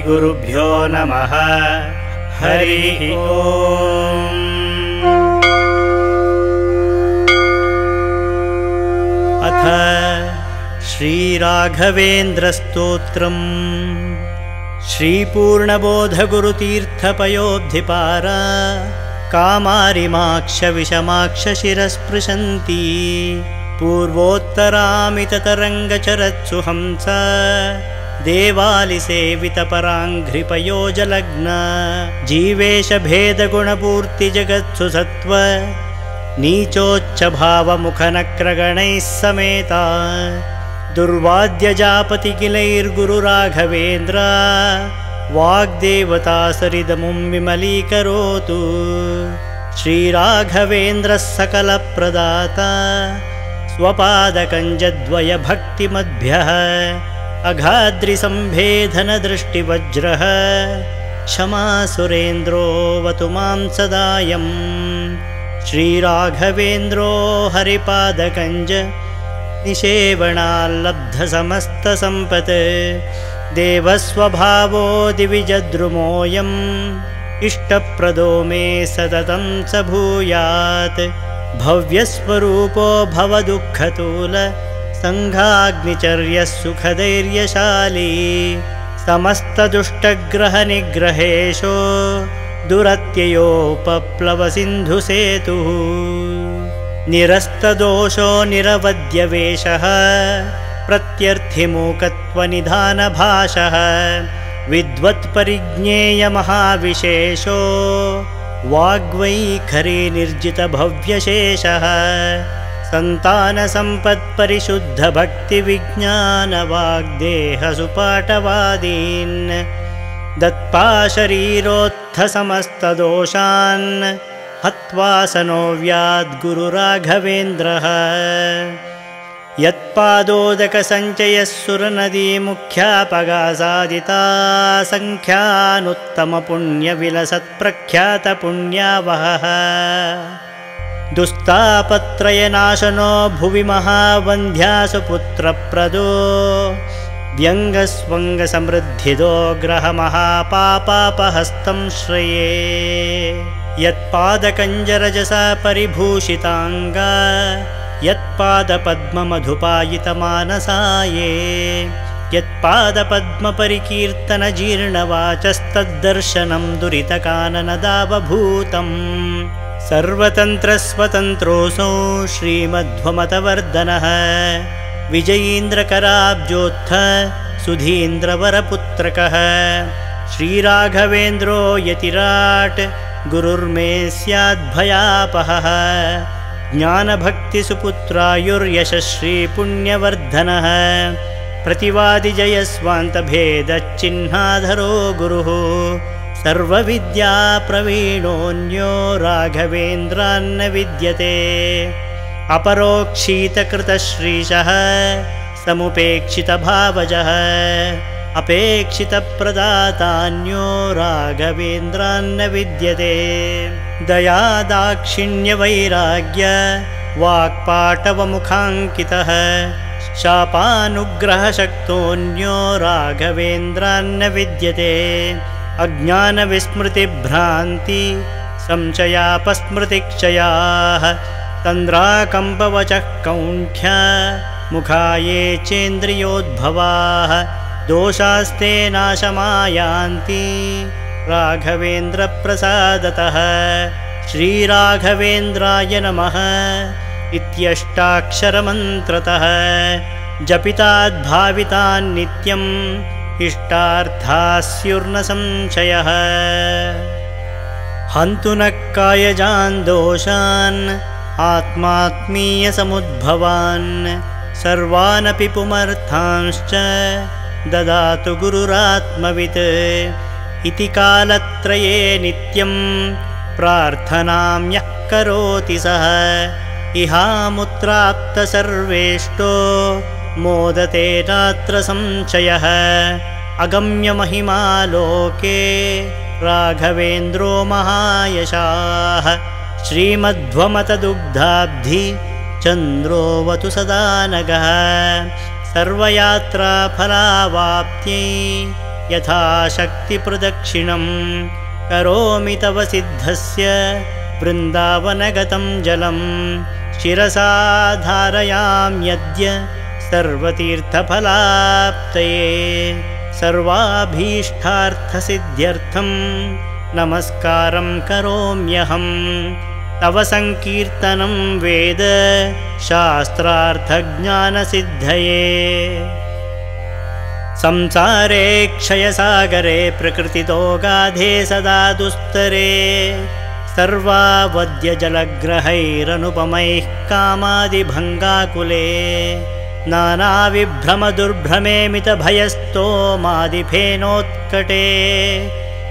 गुरुभ्यो नमः। हरिः ओम्। अथ श्रीराघवेन्द्रस्तोत्रम्। श्रीपूर्णबोधगुरुतीर्थपयोब्धिपार कामारिमाक्षविषमाक्षशिरस्पृशन्ती पूर्वोत्तरामिततरङ्गचरत्सु हंस देवालिसेवितपराङ्घ्रिपयोजलग्न जीवेशभेदगुणपूर्तिजगत्सु सत्त्व नीचोच्चभावमुखनक्रगणैः समेता दुर्वाद्यजापतिकिलैर्गुरुराघवेन्द्र वाग्देवता सरिदमुं विमलीकरोतु। श्रीराघवेन्द्रः सकलप्रदाता स्वपादकञ्जद्वयभक्तिमद्भ्यः अघाद्रिसम्भेदनदृष्टिवज्रः क्षमासुरेन्द्रोऽवतु मां सदायम्। श्रीराघवेन्द्रो हरिपादकञ्ज निषेवणाल्लब्धसमस्तसम्पत् देवस्वभावो दिविजद्रुमोऽयम् इष्टप्रदो मे सततं स भूयात्। भव्यस्वरूपो भवदुःखतूल सङ्घाग्निचर्यः सुखधैर्यशाली समस्तदुष्टग्रहनिग्रहेशो दुरत्ययोपप्लवसिन्धुसेतुः। निरस्तदोषो निरवध्यवेशः प्रत्यर्थिमूकत्वनिधानभाषः विद्वत्परिज्ञेयमहाविशेषो वाग्वैखरी निर्जितभव्यशेषः। सन्तानसम्पत्परिशुद्धभक्तिविज्ञानवाग्देहसुपाठवादीन् दत्पा शरीरोत्थसमस्तदोषान् हत्वा सनोव्याद्गुरुराघवेन्द्रः। यत्पादोदकसञ्चयः सुरनदीमुख्यापगासादिता सङ्ख्यानुत्तमपुण्यविलसत्प्रख्यातपुण्यावहः दुस्तापत्रयनाशनो भुवि महावन्ध्यासुपुत्रप्रदो व्यङ्गस्वङ्गसमृद्धिदो ग्रहमहापापापहस्तं श्रये। यत्पादकञ्जरजसा परिभूषिताङ्गा यत्पादपद्ममधुपायितमानसाये यत्पादपद्मपरिकीर्तनजीर्णवाचस्तद्दर्शनं दुरितकाननदावभूतम्। सर्वतन्त्रस्वतन्त्रोऽसौ श्रीमध्वमतवर्धनः विजयीन्द्रकराब्जोत्थ सुधीन्द्रवरपुत्रकः श्रीराघवेन्द्रो यतिराट् गुरुर्मे स्याद्भयापहः। ज्ञानभक्तिसुपुत्रायुर्यशस्वी पुण्यवर्धनः प्रतिवादिजयस्वान्तभेदच्चिह्नाधरो गुरुः सर्वविद्याप्रवीणोऽन्यो राघवेन्द्रान्न विद्यते। अपरोक्षीतकृतश्रीशः समुपेक्षितभावजः अपेक्षितप्रदातान्यो राघवेन्द्रान्न विद्यते। दयादाक्षिण्यवैराग्य वाक्पाटवमुखाङ्कितः शापानुग्रहशक्तोऽन्यो राघवेन्द्रान्न विद्यते। अज्ञानविस्मृतिभ्रान्ति संशयापस्मृतिक्षयाः तन्द्राकम्पवचः कौण्ठ्य मुखाये चेन्द्रियोद्भवाः दोषास्ते नाशमायान्ति राघवेन्द्रप्रसादतः। श्रीराघवेन्द्राय नमः इत्यष्टाक्षरमन्त्रतः जपिताद्भावितान्नित्यम् इष्टार्थास्युर्न संशयः। हन्तु न कायजान् दोषान् आत्मात्मीयसमुद्भवान् सर्वानपि पुमर्थांश्च ददातु गुरुरात्मवित्। इति कालत्रये नित्यं प्रार्थनां यः करोति सः इहामुत्राप्तसर्वेष्टो मोदते नात्र संशयः। अगम्यमहिमा लोके राघवेन्द्रो महायशाः श्रीमध्वमतदुग्धाब्धि चन्द्रोऽवतु सदा नगः। सर्वयात्राफलावाप्त्यै यथाशक्तिप्रदक्षिणं करोमि तव सिद्धस्य वृन्दावनगतं जलं शिरसा धारयाम्यद्य सर्वतीर्थफलाप्तये सर्वाभीष्टार्थसिद्ध्यर्थं नमस्कारं करोम्यहं तव संकीर्तनं वेद शास्त्रार्थज्ञानसिद्धये संसारे क्षयसागरे प्रकृतितो गाधे सदा दुस्तरे सर्वावद्यजलग्रहैरनुपमैः कामादिभङ्गाकुले नानाविभ्रमदुर्भ्रमे मितभयस्तोमादिफेनोत्कटे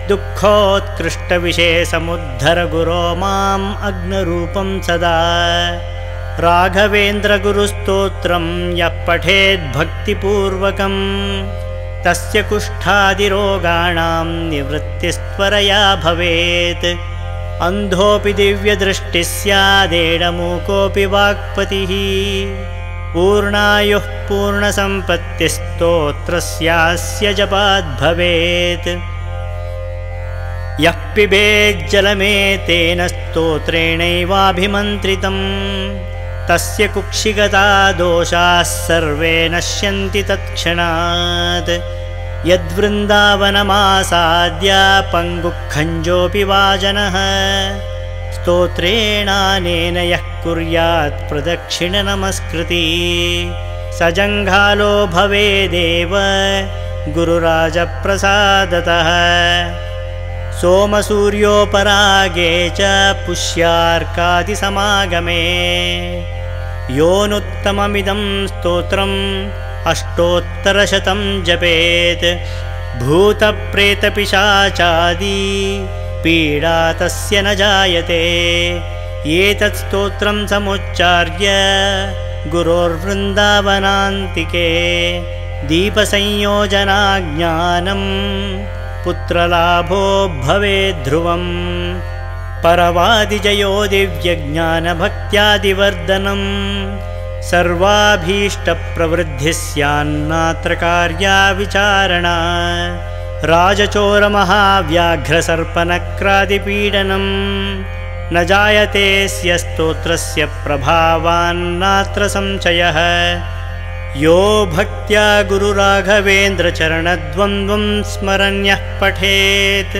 दुःखोत्कृष्टविषयसमुद्धर गुरो माम् अग्नरूपं सदा राघवेन्द्रगुरुस्तोत्रं यः पठेद्भक्तिपूर्वकं तस्य कुष्ठादिरोगाणां निवृत्तिस्त्वरया भवेत् अन्धोऽपि दिव्यदृष्टिः स्यादेडमूकोऽपि वाक्पतिः पूर्णायुः पूर्णसम्पत्तिस्तोत्रस्यास्य जपाद्भवेत् यः पिबेज्जलमेतेन स्तोत्रेणैवाभिमन्त्रितं तस्य कुक्षिगता दोषाः सर्वे नश्यन्ति तत्क्षणात् यद्वृन्दावनमासाद्य पङ्गुःखञ्जोऽपि वा जनः स्तोत्रेणानेन यः कुर्यात् प्रदक्षिणनमस्कृती स जङ्घालो भवेदेव गुरुराजप्रसादतः सोमसूर्योपरागे च पुष्यार्कादिसमागमे योऽनुत्तममिदं स्तोत्रम् अष्टोत्तरशतं जपेत् भूतप्रेतपिशाचादि पीडा तस्य न जायते एतत् स्तोत्रं समुच्चार्य गुरोर्वृन्दावनान्तिके दीपसंयोजनाज्ञानं पुत्रलाभो भवेद्ध्रुवम् परवादिजयो दिव्यज्ञानभक्त्यादिवर्धनं सर्वाभीष्टप्रवृद्धिः स्यान्नात्र कार्या विचारणा राजचोरमहाव्याघ्रसर्पनक्रादिपीडनं न जायते स्य स्तोत्रस्य प्रभावान्नात्र संशयः यो भक्त्या गुरुराघवेन्द्रचरणद्वन्द्वं स्मरन्यः पठेत्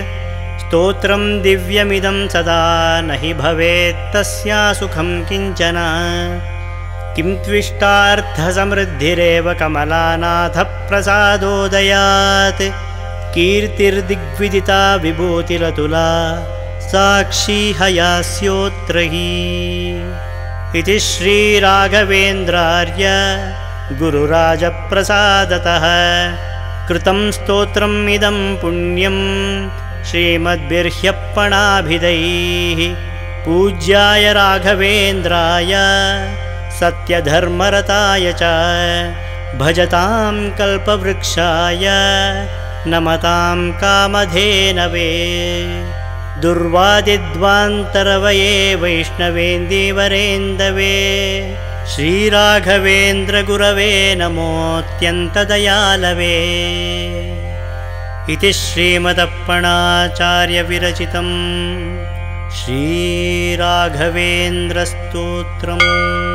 स्तोत्रं दिव्यमिदं सदा न हि भवेत् तस्या सुखं किञ्चन किं त्विष्टार्थसमृद्धिरेव कमलानाथप्रसादोदयात् कीर्तिर्दिग्विदिता विभूतिरतुला साक्षी हयास्योऽत्र हि इति श्रीराघवेन्द्रार्य गुरुराजप्रसादतः कृतं स्तोत्रम् इदं पुण्यं श्रीमद्भिर्ह्यप्पणाभिधैः पूज्याय राघवेन्द्राय सत्यधर्मरताय च भजतां कल्पवृक्षाय नमतां कामधेनवे दुर्वादिध्वान्तरवये वैष्णवेन्दीवरेन्दवे श्रीराघवेन्द्रगुरवे नमोऽत्यन्तदयालवे इति श्रीमदप्पणाचार्यविरचितं श्रीराघवेन्द्रस्तोत्रम्।